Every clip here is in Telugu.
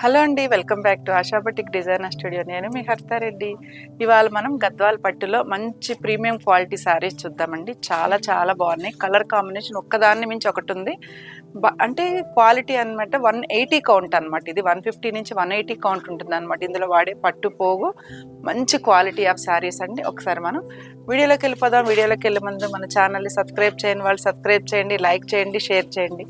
హలో అండి, welcome back to ASHA boutique designer studio. నేను మీ హర్తారెడ్డి. ఇవాళ మనం గద్వాల్ పట్టులో మంచి ప్రీమియం క్వాలిటీ శారీస్ చూద్దామండి. చాలా చాలా బాగున్నాయి. కలర్ కాంబినేషన్ ఒక్కదాన్ని మించి ఒకటి ఉంది. అంటే క్వాలిటీ అనమాట 180 కౌంట్ అనమాట. ఇది 150 నుంచి 180 కౌంట్ ఉంటుంది అనమాట. ఇందులో వాడే పట్టు పోగు మంచి క్వాలిటీ ఆఫ్ శారీస్ అండి. ఒకసారి మనం వీడియోలోకి వెళ్ళిపోదాం. వీడియోలోకి వెళ్ళే ముందు మన ఛానల్ని సబ్స్క్రైబ్ చేయని వాళ్ళు సబ్స్క్రైబ్ చేయండి, లైక్ చేయండి, షేర్ చేయండి.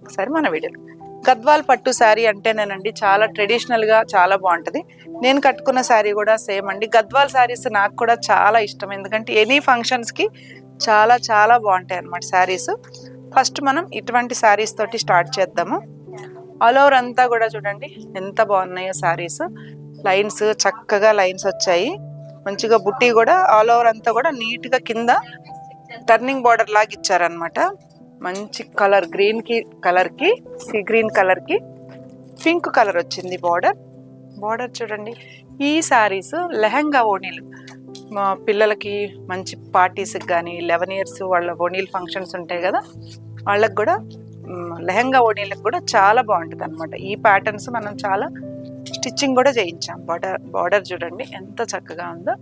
ఒకసారి మన వీడియోలో గద్వాల్ పట్టు శారీ అంటేనేనండి చాలా ట్రెడిషనల్గా చాలా బాగుంటుంది. నేను కట్టుకున్న శారీ కూడా సేమ్ అండి. గద్వాల్ శారీస్ నాకు కూడా చాలా ఇష్టం, ఎందుకంటే ఎనీ ఫంక్షన్స్కి చాలా చాలా బాగుంటాయి అన్నమాట శారీస్. ఫస్ట్ మనం ఇటువంటి శారీస్ తోటి స్టార్ట్ చేద్దాము. ఆల్ ఓవర్ అంతా కూడా చూడండి ఎంత బాగున్నాయో శారీస్. లైన్స్ చక్కగా లైన్స్ వచ్చాయి, మంచిగా బుట్టి కూడా ఆల్ ఓవర్ అంతా కూడా నీట్గా కింద టర్నింగ్ బార్డర్ లాగా ఇచ్చారనమాట. మంచి కలర్ కలర్కి సీ గ్రీన్ కలర్కి పింక్ కలర్ వచ్చింది బార్డర్ చూడండి. ఈ శారీస్ లెహంగా ఓణీలు మా పిల్లలకి మంచి పార్టీస్కి కానీ 11 years వాళ్ళ ఓణీలు ఫంక్షన్స్ ఉంటాయి కదా, వాళ్ళకి కూడా లెహంగా ఓణీలకు కూడా చాలా బాగుంటుంది అనమాట. ఈ ప్యాటర్న్స్ మనం చాలా స్టిచ్చింగ్ కూడా చేయించాం. బార్డర్ చూడండి ఎంత చక్కగా ఉందో.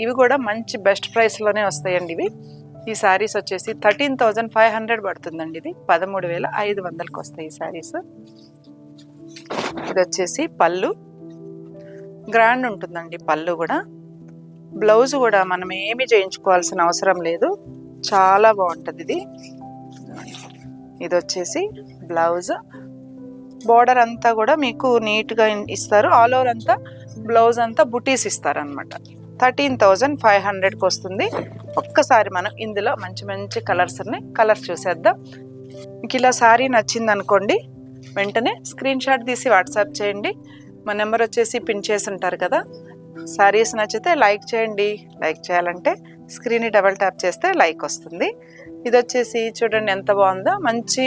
ఇవి కూడా మంచి బెస్ట్ ప్రైస్లోనే వస్తాయండి. ఈ శారీస్ వచ్చేసి 13,500 పడుతుందండి. ఇది 13,500కి వస్తాయి ఈ శారీస్. ఇది వచ్చేసి పళ్ళు గ్రాండ్ ఉంటుందండి. పళ్ళు కూడా బ్లౌజ్ కూడా మనం ఏమి చేయించుకోవాల్సిన అవసరం లేదు, చాలా బాగుంటుంది. ఇది వచ్చేసి బ్లౌజ్. బార్డర్ అంతా కూడా మీకు నీట్గా ఇస్తారు. ఆల్ ఓవర్ అంతా బ్లౌజ్ అంతా బుటీస్ ఇస్తారనమాట. 13,500కి వస్తుంది. ఒక్కసారి మనం ఇందులో మంచి మంచి కలర్స్ చూసేద్దాం. మీకు ఇలా శారీ నచ్చింది అనుకోండి, వెంటనే స్క్రీన్ షాట్ తీసి వాట్సాప్ చేయండి. మా నెంబర్ వచ్చేసి పిన్ చేసి ఉంటారు కదా. శారీస్ నచ్చితే లైక్ చేయండి. లైక్ చేయాలంటే స్క్రీన్ని డబల్ ట్యాప్ చేస్తే లైక్ వస్తుంది. ఇది వచ్చేసి చూడండి ఎంత బాగుందో, మంచి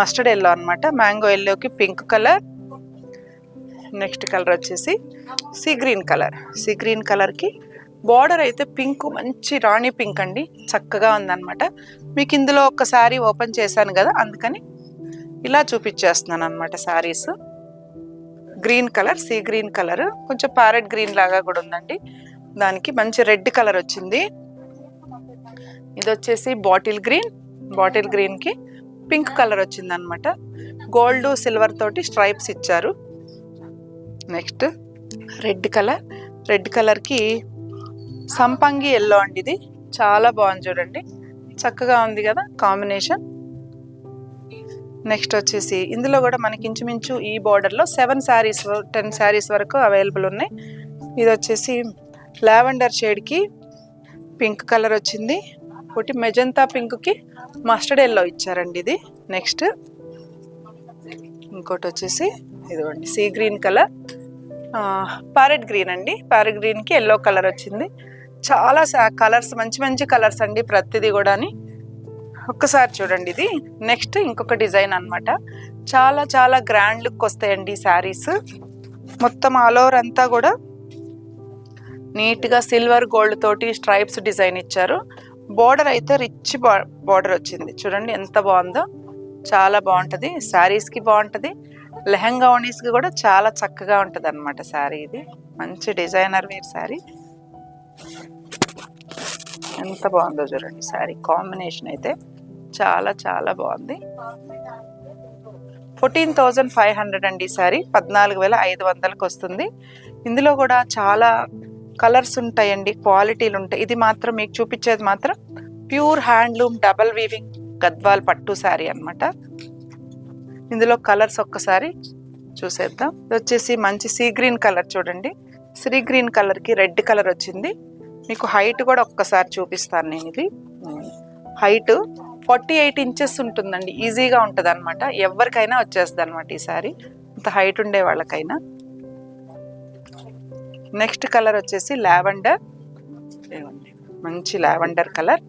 మస్టర్డ్ ఎల్లో అనమాట. మ్యాంగో ఎల్లోకి పింక్ కలర్. నెక్స్ట్ కలర్ వచ్చేసి సీ గ్రీన్ కలర్కి బార్డర్ అయితే పింక్, మంచి రాణి పింక్ అండి, చక్కగా ఉందన్నమాట. మీకు ఇందులో ఒక శారీ ఓపెన్ చేశాను కదా, అందుకని ఇలా చూపించేస్తున్నాను అనమాట. Saris green colour, sea green colour, కొంచెం ప్యారెట్ గ్రీన్ లాగా కూడా ఉందండి. దానికి మంచి రెడ్ కలర్ వచ్చింది. ఇది వచ్చేసి బాటిల్ గ్రీన్కి పింక్ కలర్ వచ్చింది అనమాట. గోల్డ్ సిల్వర్ తోటి స్ట్రైప్స్ ఇచ్చారు. నెక్స్ట్ రెడ్ కలర్కి సంపంగి ఎల్లో అండి. ఇది చాలా బాగుంది చూడండి, చక్కగా ఉంది కదా కాంబినేషన్. నెక్స్ట్ వచ్చేసి ఇందులో కూడా మనకి ఇంచుమించు ఈ బార్డర్లో 10 శారీస్ వరకు అవైలబుల్ ఉన్నాయి. ఇది వచ్చేసి లావెండర్ షేడ్కి పింక్ కలర్ వచ్చింది. ఒకటి మెజంతా పింక్కి మస్టర్డ్ ఎల్లో ఇచ్చారండి. ఇది నెక్స్ట్ ఇంకోటి వచ్చేసి ఇదిగోండి sea green colour, parrot green అండి. ప్యారెట్ గ్రీన్కి ఎల్లో కలర్ వచ్చింది. చాలా కలర్స్, మంచి మంచి కలర్స్ అండి ప్రతిదీ కూడా. ఒక్కసారి చూడండి. ఇది నెక్స్ట్ ఇంకొక డిజైన్ అనమాట. చాలా చాలా గ్రాండ్ లుక్ వస్తాయండి శారీస్. మొత్తం ఆల్ ఓవర్ అంతా కూడా నీట్గా సిల్వర్ గోల్డ్ తోటి స్ట్రైప్స్ డిజైన్ ఇచ్చారు. బార్డర్ అయితే రిచ్ బార్డర్ వచ్చింది చూడండి ఎంత బాగుందో, చాలా బాగుంటుంది. శారీస్కి బాగుంటుంది, లెహంగా ఓణీస్కి కూడా చాలా చక్కగా ఉంటుంది అనమాట శారీ. ఇది మంచి డిజైనర్ వేర్ శారీ. ఎంత బాగుందో చూడండి శారీ కాంబినేషన్ అయితే చాలా చాలా బాగుంది. 14,500 అండి శారీ. 14,500కి వస్తుంది. ఇందులో కూడా చాలా కలర్స్ ఉంటాయండి, క్వాలిటీలు ఉంటాయి. ఇది మాత్రం మీకు చూపించేది మాత్రం pure handloom double weaving Gadwal పట్టు శారీ అనమాట. ఇందులో కలర్స్ ఒక్కసారి చూసేద్దాం. ఇది వచ్చేసి మంచి సీ గ్రీన్ కలర్ చూడండి. సీ గ్రీన్ కలర్కి రెడ్ కలర్ వచ్చింది. మీకు హైట్ కూడా ఒక్కసారి చూపిస్తాను నేను. ఇది హైట్ 48 inches ఉంటుందండి. ఈజీగా ఉంటుంది అనమాట, ఎవరికైనా వచ్చేస్తుంది అనమాట ఈ శారీ, ఇంత హైట్ ఉండే వాళ్ళకైనా. నెక్స్ట్ కలర్ వచ్చేసి లావెండర్, మంచి లావెండర్ కలర్.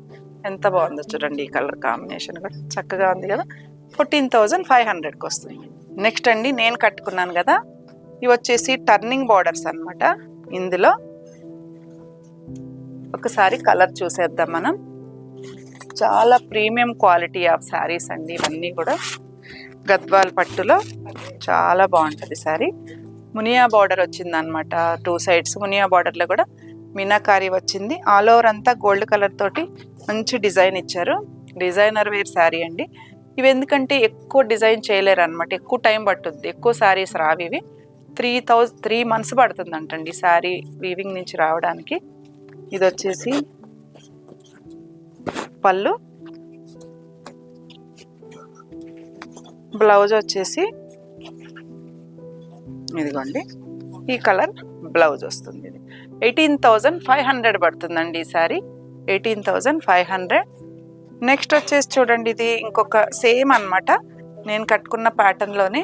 ఎంత బాగుందో చూడండి, ఈ కలర్ కాంబినేషన్ కూడా చక్కగా ఉంది కదా. 14,500కి వస్తుంది. నెక్స్ట్ అండి నేను కట్టుకున్నాను కదా, ఇవి వచ్చేసి టర్నింగ్ బార్డర్స్ అనమాట. ఇందులో ఒకసారి కలర్ చూసేద్దాం మనం. చాలా ప్రీమియం క్వాలిటీ ఆఫ్ శారీస్ అండి ఇవన్నీ కూడా. గద్వాల్ పట్టులో చాలా బాగుంటుంది శారీ. మునియా బార్డర్ వచ్చిందనమాట, 2 సైడ్స్ మునియా బార్డర్లో కూడా మీనాకారి వచ్చింది. ఆల్ ఓవర్ అంతా గోల్డ్ కలర్ తోటి మంచి డిజైన్ ఇచ్చారు. డిజైనర్ వేర్ శారీ అండి. ఇవి ఎందుకంటే ఎక్కువ డిజైన్ చేయలేరు అనమాట, ఎక్కువ టైం పట్టుద్ది, ఎక్కువ శారీస్ రావి. ఇవి 3 months పడుతుందంటండి శారీ వీవింగ్ నుంచి రావడానికి. ఇది వచ్చేసి పళ్ళు, బ్లౌజ్ వచ్చేసి ఇదిగోండి ఈ కలర్ బ్లౌజ్ వస్తుంది. ఇది 18,500 పడుతుందండి ఈ శారీ, 18,500. నెక్స్ట్ వచ్చేసి చూడండి, ఇది ఇంకొక సేమ్ అనమాట, నేను కట్టుకున్న ప్యాటర్న్లోనే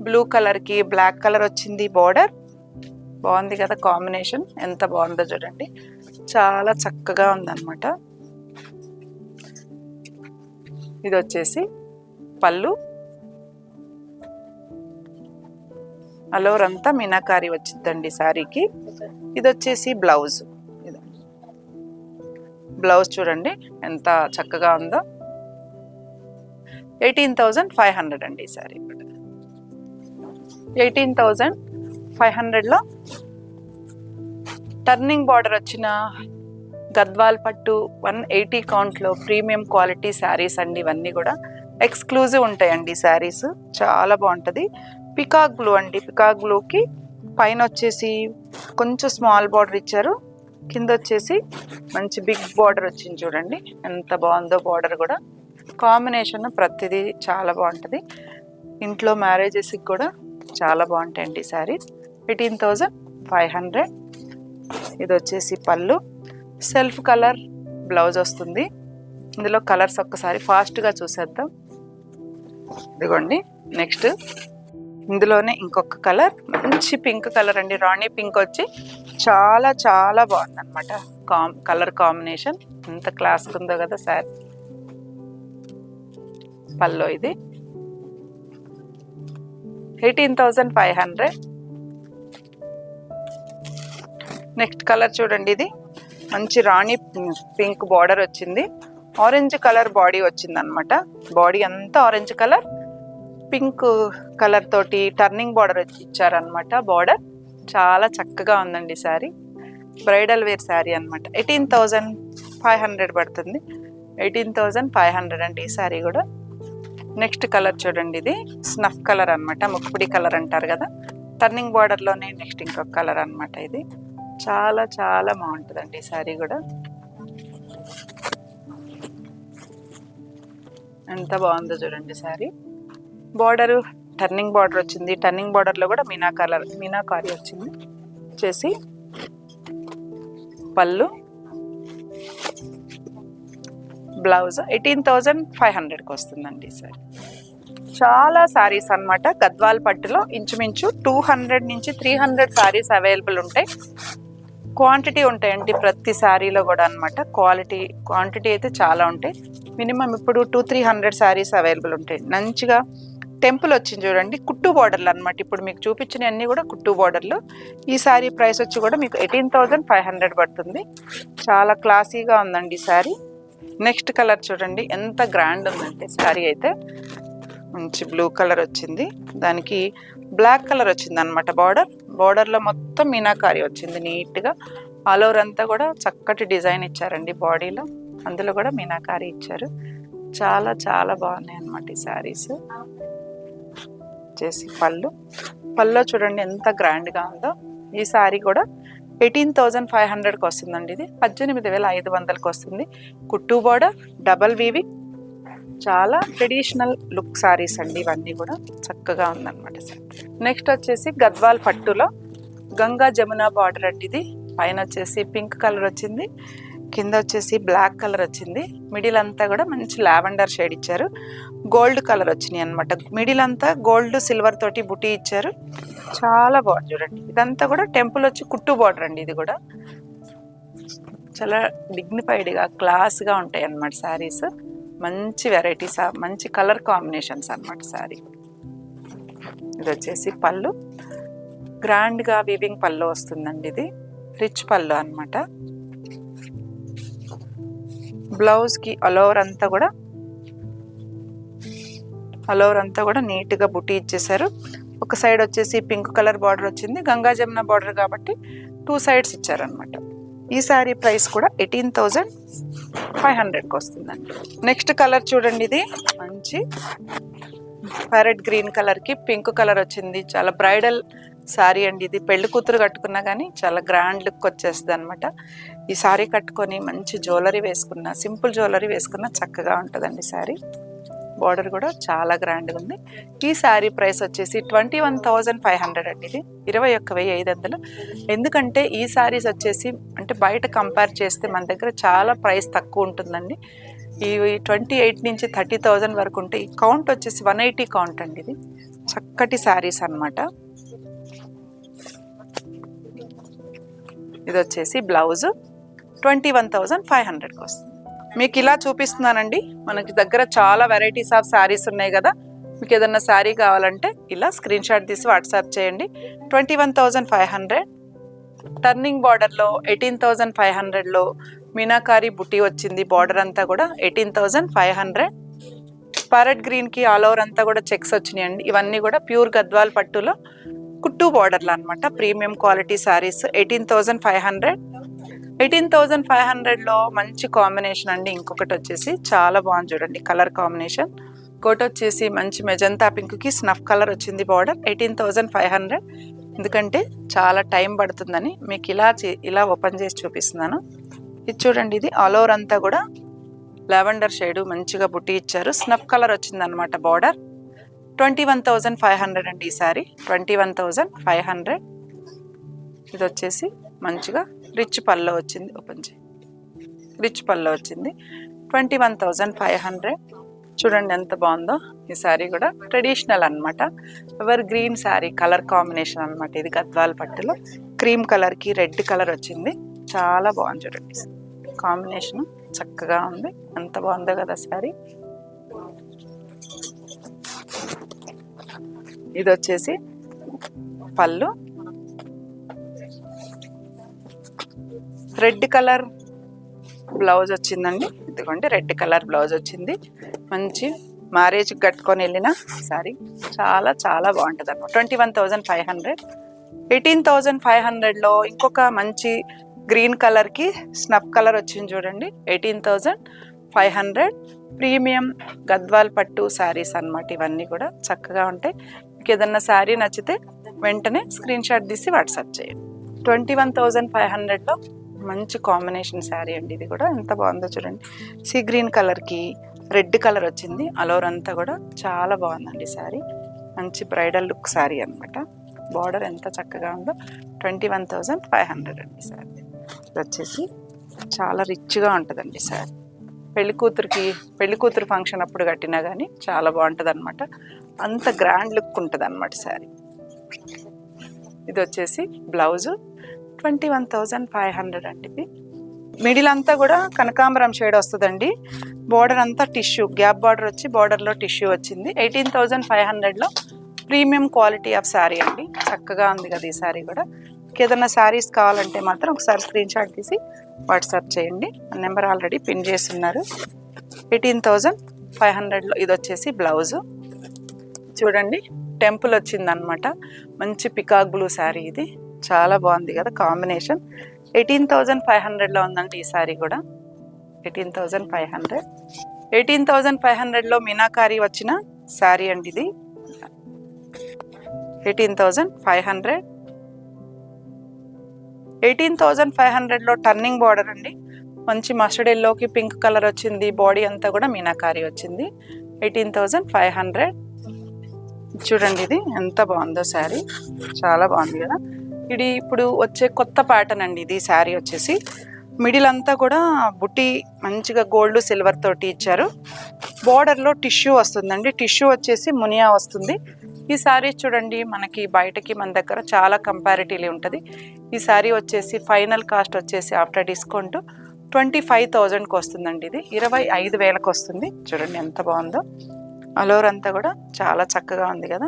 బ్లూ కలర్కి బ్లాక్ కలర్ వచ్చింది బార్డర్. బాగుంది కదా కాంబినేషన్, ఎంత బాగుందో చూడండి, చాలా చక్కగా ఉందన్నమాట. ఇది వచ్చేసి పళ్ళు, అలోరంతా మీనాకారి వచ్చిందండి శారీకి. ఇది వచ్చేసి బ్లౌజ్. బ్లౌజ్ చూడండి ఎంత చక్కగా ఉందో. 18,500 అండి ఈ శారీ. 18,500లో టర్నింగ్ బార్డర్ వచ్చిన గద్వాల్ పట్టు 180 కౌంట్లో ప్రీమియం క్వాలిటీ శారీస్ అండి. ఇవన్నీ కూడా ఎక్స్క్లూజివ్ ఉంటాయండి శారీస్, చాలా బాగుంటుంది. పికాక్ బ్లూ అండి, పికాక్ బ్లూకి పైన వచ్చేసి కొంచెం స్మాల్ బార్డర్ ఇచ్చారు, కింద వచ్చేసి మంచి బిగ్ బార్డర్ వచ్చింది. చూడండి ఎంత బాగుందో బార్డర్ కూడా, కాంబినేషన్ ప్రతిదీ చాలా బాగుంటుంది. ఇంట్లో మ్యారేజెస్కి కూడా చాలా బాగుంటాయండి శారీస్. 18,500. ఇది వచ్చేసి పళ్ళు, సెల్ఫ్ కలర్ బ్లౌజ్ వస్తుంది. ఇందులో కలర్స్ ఒక్కసారి ఫాస్ట్గా చూసేద్దాం. ఇదిగోండి నెక్స్ట్ ఇందులోనే ఇంకొక కలర్, మంచి పింక్ కలర్ అండి, రాణి పింక్ వచ్చి చాలా చాలా బాగుంది అనమాట. కలర్ కాంబినేషన్ ఎంత క్లాస్గా ఉందో కదా శారీ. పల్లో ఇది 18,500. నెక్స్ట్ కలర్ చూడండి, ఇది మంచి రాణి పింక్ బార్డర్ వచ్చింది, ఆరెంజ్ కలర్ బాడీ వచ్చింది అనమాట. బాడీ అంతా ఆరెంజ్ కలర్, పింక్ కలర్ తోటి టర్నింగ్ బార్డర్ ఇచ్చారనమాట. బార్డర్ చాలా చక్కగా ఉందండి శారీ, బ్రైడల్ వేర్ శారీ అనమాట. 18,500 పడుతుంది. 18,500 అండి ఈ శారీ కూడా. నెక్స్ట్ కలర్ చూడండి, ఇది స్నఫ్ కలర్ అనమాట, ముక్కుపిడి కలర్ అంటారు కదా, టర్నింగ్ బార్డర్లోనే నెక్స్ట్ ఇంకొక కలర్ అనమాట. ఇది చాలా చాలా బాగుంటుందండి ఈ శారీ కూడా, ఎంత బాగుందో చూడండి శారీ. బార్డరు టర్నింగ్ బార్డర్ వచ్చింది, టర్నింగ్ బార్డర్లో కూడా మీనాకారి వచ్చింది. వచ్చేసి పళ్ళు, బ్లౌజ్ 18,500కి వస్తుందండి సార్. చాలా శారీస్ అనమాట గద్వాల్ పట్టులో, ఇంచుమించు 200 నుంచి 300 శారీస్ అవైలబుల్ ఉంటాయి. క్వాంటిటీ ఉంటాయండి ప్రతి శారీలో కూడా అనమాట. క్వాంటిటీ అయితే చాలా ఉంటాయి. మినిమం ఇప్పుడు 200-300 శారీస్ అవైలబుల్ ఉంటాయి. మంచిగా టెంపుల్ వచ్చింది చూడండి, కుట్టు బార్డర్లు అనమాట. ఇప్పుడు మీకు చూపించిన అన్నీ కూడా కుట్టు బార్డర్లు. ఈ శారీ ప్రైస్ వచ్చి కూడా మీకు 18,500 పడుతుంది. చాలా క్లాసీగా ఉందండి ఈ శారీ. నెక్స్ట్ కలర్ చూడండి ఎంత గ్రాండ్ ఉందంటే శారీ అయితే. మంచి బ్లూ కలర్ వచ్చింది, దానికి బ్లాక్ కలర్ వచ్చింది అనమాట. బార్డర్లో మొత్తం మీనాకారి వచ్చింది నీట్గా. ఆల్ ఓవర్ అంతా కూడా చక్కటి డిజైన్ ఇచ్చారండి బాడీలో, అందులో కూడా మీనాకారి ఇచ్చారు. చాలా చాలా బాగున్నాయి అనమాట ఈ శారీస్. వచ్చేసి పళ్ళు చూడండి ఎంత గ్రాండ్గా ఉందో. ఈ శారీ కూడా 18,500కి వస్తుందండి. ఇది 18,500కి వస్తుంది. కుట్టు బార్డర్, డబల్ వీవింగ్, చాలా ట్రెడిషనల్ లుక్ శారీస్ అండి ఇవన్నీ కూడా. చక్కగా ఉందన్నమాట సార్. నెక్స్ట్ వచ్చేసి గద్వాల్ పట్టులో గంగా జమున బార్డర్ అండి. ఇది పైన వచ్చేసి పింక్ కలర్ వచ్చింది, కింద వచ్చేసి బ్లాక్ కలర్ వచ్చింది. మిడిల్ అంతా కూడా మంచి లావెండర్ షేడ్ ఇచ్చారు. గోల్డ్ కలర్ వచ్చినాయి అనమాట. మిడిల్ అంతా గోల్డ్ సిల్వర్ తోటి బుటీ ఇచ్చారు. చాలా బాగుంది చూడండి. ఇదంతా కూడా టెంపుల్ వచ్చి కుట్టు బార్డర్ అండి. ఇది కూడా చాలా డిగ్నిఫైడ్గా క్లాస్గా ఉంటాయి అన్నమాట శారీస్. మంచి వెరైటీస్, మంచి కలర్ కాంబినేషన్స్ అన్నమాట శారీ. ఇది వచ్చేసి పళ్ళు, గ్రాండ్గా వీవింగ్ పళ్ళు వస్తుందండి. ఇది రిచ్ పళ్ళు అన్నమాట. బ్లౌజ్కి ఆల్ ఓవర్ అంతా కూడా నీట్గా బుటీ ఇచ్చేసారు. ఒక సైడ్ వచ్చేసి పింక్ కలర్ బార్డర్ వచ్చింది, గంగా జమున బార్డర్ కాబట్టి 2 సైడ్స్ ఇచ్చారనమాట. ఈ శారీ ప్రైస్ కూడా 18,500కి వస్తుందండి. నెక్స్ట్ కలర్ చూడండి, ఇది మంచి ప్యారెట్ గ్రీన్ కలర్కి పింక్ కలర్ వచ్చింది. చాలా బ్రైడల్ శారీ అండి ఇది. పెళ్లి కూతురు కట్టుకున్నా కానీ చాలా గ్రాండ్ లుక్ వచ్చేస్తుంది అనమాట. ఈ శారీ కట్టుకొని మంచి జ్యువెలరీ వేసుకున్న, సింపుల్ జ్యువెలరీ వేసుకున్న చక్కగా ఉంటుందండి శారీ. బార్డర్ కూడా చాలా గ్రాండ్గా ఉంది. ఈ శారీ ప్రైస్ వచ్చేసి 21,500 అండి. ఇది 21,500. ఎందుకంటే ఈ శారీస్ వచ్చేసి అంటే బయట కంపేర్ చేస్తే మన దగ్గర చాలా ప్రైస్ తక్కువ ఉంటుందండి. ఇవి 28 నుంచి 30,000 వరకు ఉంటాయి. ఈ కౌంట్ వచ్చేసి 180 కౌంట్ అండి. ఇది చక్కటి శారీస్ అన్నమాట. ఇది వచ్చేసి బ్లౌజ్ 21,500కి వస్తుంది. మీకు ఇలా చూపిస్తున్నానండి. మనకి దగ్గర చాలా వెరైటీస్ ఆఫ్ శారీస్ ఉన్నాయి కదా. మీకు ఏదన్నా శారీ కావాలంటే ఇలా స్క్రీన్ షాట్ తీసి వాట్సాప్ చేయండి. 21,500. టర్నింగ్ బార్డర్లో 18,500లో మీనాకారి బుటీ వచ్చింది. బార్డర్ అంతా కూడా 18,500. ప్యారెట్ గ్రీన్కి ఆల్ ఓవర్ అంతా కూడా చెక్స్ వచ్చినాయండి. ఇవన్నీ కూడా ప్యూర్ గద్వాల్ పట్టులో కుట్టు బార్డర్లు అనమాట. Premium quality saris 18,500. 18,500లో మంచి కాంబినేషన్ అండి. ఇంకొకటి వచ్చేసి చాలా బాగుంది చూడండి కలర్ కాంబినేషన్. కోట్ వచ్చేసి మంచి మెజంతా పింక్కి స్నఫ్ కలర్ వచ్చింది బార్డర్. 18,500. ఎందుకంటే చాలా టైం పడుతుందని మీకు ఇలా ఓపెన్ చేసి చూపిస్తున్నాను. ఇది చూడండి, ఇది ఆల్ ఓవర్ అంతా కూడా లావెండర్ షేడ్ మంచిగా బుట్టి ఇచ్చారు. స్నఫ్ కలర్ వచ్చిందనమాట బార్డర్. 21,500 అండి ఈ సారీ. 21,500. ఇది వచ్చేసి మంచిగా రిచ్ పల్లో వచ్చింది. ఓపెన్ చేయి, రిచ్ పల్లో వచ్చింది. 21,500. చూడండి ఎంత బాగుందో ఈ శారీ కూడా. ట్రెడిషనల్ అనమాట. Ever green sari colour combination అనమాట. ఇది గద్వాల్ పట్టులో క్రీమ్ కలర్కి రెడ్ కలర్ వచ్చింది. చాలా బాగుంది చూడండి కాంబినేషన్, చక్కగా ఉంది. ఎంత బాగుందో కదా శారీ. ఇది వచ్చేసి పళ్ళు, రెడ్ కలర్ బ్లౌజ్ వచ్చిందండి. ఇదిగోండి రెడ్ కలర్ బ్లౌజ్ వచ్చింది. మంచి మ్యారేజ్ కట్టుకొని వెళ్ళిన సారీ చాలా చాలా బాగుంటుంది అన్నమాట. 21,500. 18,500లో ఇంకొక మంచి గ్రీన్ కలర్కి స్నఫ్ కలర్ వచ్చింది చూడండి. 18,500. ప్రీమియం గద్వాల్ పట్టు శారీస్ అన్నమాట. ఇవన్నీ కూడా చక్కగా ఉంటాయి. మీకు ఏదన్నా శారీ నచ్చితే వెంటనే స్క్రీన్ షాట్ తీసి వాట్సాప్ చేయండి. 21,500లో మంచి కాంబినేషన్ శారీ అండి. ఇది కూడా ఎంత బాగుందో చూడండి. సీ గ్రీన్ కలర్కి రెడ్ కలర్ వచ్చింది. అలోర్ అంతా కూడా చాలా బాగుందండి శారీ. మంచి బ్రైడల్ లుక్ శారీ అనమాట. బార్డర్ ఎంత చక్కగా ఉందో. 21,500 అండి శారీ. ఇది వచ్చేసి చాలా రిచ్గా ఉంటుందండి శారీ. పెళ్లి కూతురు ఫంక్షన్ అప్పుడు కట్టినా కానీ చాలా బాగుంటుంది అనమాట. అంత గ్రాండ్ లుక్ ఉంటుంది అనమాట శారీ. ఇది వచ్చేసి బ్లౌజు 21,500 అండి. ఇది మిడిల్ అంతా కూడా కనకాంబరం షేడ్ వస్తుందండి. బార్డర్ అంతా టిష్యూ, గ్యాప్ బార్డర్ వచ్చి బార్డర్లో టిష్యూ వచ్చింది. 18,500లో ప్రీమియం క్వాలిటీ ఆఫ్ శారీ అండి. చక్కగా ఉంది కదా ఈ శారీ కూడా. ఏదైనా శారీస్ కావాలంటే మాత్రం ఒకసారి స్క్రీన్ షాట్ తీసి వాట్సాప్ చేయండి. నెంబర్ ఆల్రెడీ పిన్ చేస్తున్నారు. 18,500లో ఇది వచ్చేసి బ్లౌజు. చూడండి టెంపుల్ వచ్చిందనమాట. మంచి పికాక్ బ్లూ శారీ. ఇది చాలా బాగుంది కదా కాంబినేషన్. 18,500లో ఉందండి ఈ శారీ కూడా. 18,500. 18,500లో మీనాకారి వచ్చిన శారీ అండి ఇది. 18,500. 18,500లో టర్నింగ్ బార్డర్ అండి. మంచి మస్టర్డ్ ఎల్లోకి పింక్ కలర్ వచ్చింది. బాడీ అంతా కూడా మీనాకారి వచ్చింది. 18,500. చూడండి ఇది ఎంత బాగుందో శారీ. చాలా బాగుంది కదా. ఇది ఇప్పుడు వచ్చే కొత్త ప్యాటర్న్ అండి. ఇది శారీ వచ్చేసి మిడిల్ అంతా కూడా బుట్టి మంచిగా గోల్డ్ సిల్వర్ తోటి ఇచ్చారు. బార్డర్లో టిష్యూ వస్తుందండి. టిష్యూ వచ్చేసి మునియా వస్తుంది. ఈ శారీ చూడండి మనకి బయటకి మన దగ్గర చాలా కంపారిటివ్లీ ఉంటుంది. ఈ శారీ వచ్చేసి ఫైనల్ కాస్ట్ వచ్చేసి ఆఫ్టర్ డిస్కౌంట్ 25,000కి వస్తుందండి. ఇది 25,000కి వస్తుంది. చూడండి ఎంత బాగుందో. అలోర్ అంతా కూడా చాలా చక్కగా ఉంది కదా.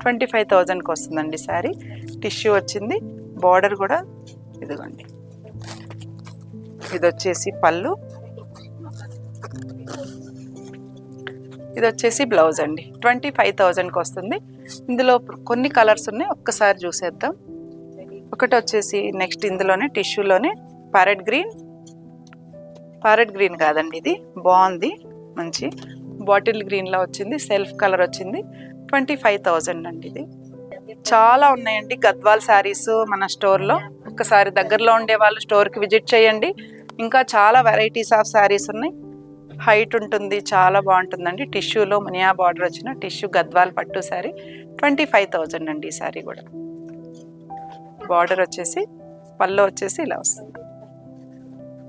25,000కి వస్తుందండి శారీ. టిష్యూ వచ్చింది. బార్డర్ కూడా ఇదిగోండి ఇది వచ్చేసి పళ్ళు, ఇది వచ్చేసి బ్లౌజ్ అండి. 25,000కి వస్తుంది. ఇందులో కొన్ని కలర్స్ ఉన్నాయి, ఒక్కసారి చూసేద్దాం. ఒకటి వచ్చేసి నెక్స్ట్ ఇందులోనే టిష్యూలోనే ప్యారెట్ గ్రీన్ కాదండి, ఇది బాగుంది, మంచి బాటిల్ గ్రీన్లో వచ్చింది, సెల్ఫ్ కలర్ వచ్చింది. 25,000 అండి. ఇది చాలా ఉన్నాయండి గద్వాల్ శారీస్ మన స్టోర్లో. ఒక్కసారి దగ్గరలో ఉండే వాళ్ళు స్టోర్కి విజిట్ చేయండి. ఇంకా చాలా వెరైటీస్ ఆఫ్ శారీస్ ఉన్నాయి. హైట్ ఉంటుంది, చాలా బాగుంటుందండి. టిష్యూలో మునియా బార్డర్ వచ్చిన టిష్యూ గద్వాల్ పట్టు శారీ. 25,000 అండి ఈ శారీ కూడా. బార్డర్ వచ్చేసి పళ్ళు వచ్చేసి ఇలా వస్తుంది.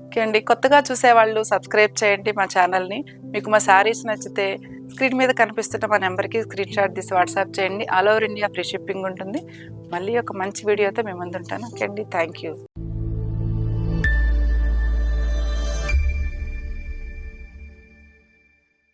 ఓకే అండి, కొత్తగా చూసేవాళ్ళు సబ్స్క్రైబ్ చేయండి మా ఛానల్ని. మీకు మా శారీస్ నచ్చితే స్క్రీన్ మీద కనిపిస్తున్న మా నెంబర్కి స్క్రీన్ షాట్ తీసి వాట్సాప్ చేయండి. All over India free shipping ఉంటుంది. మళ్ళీ ఒక మంచి వీడియోతో మేము ముందుంటాను. ఓకే అండి, థ్యాంక్ యూ.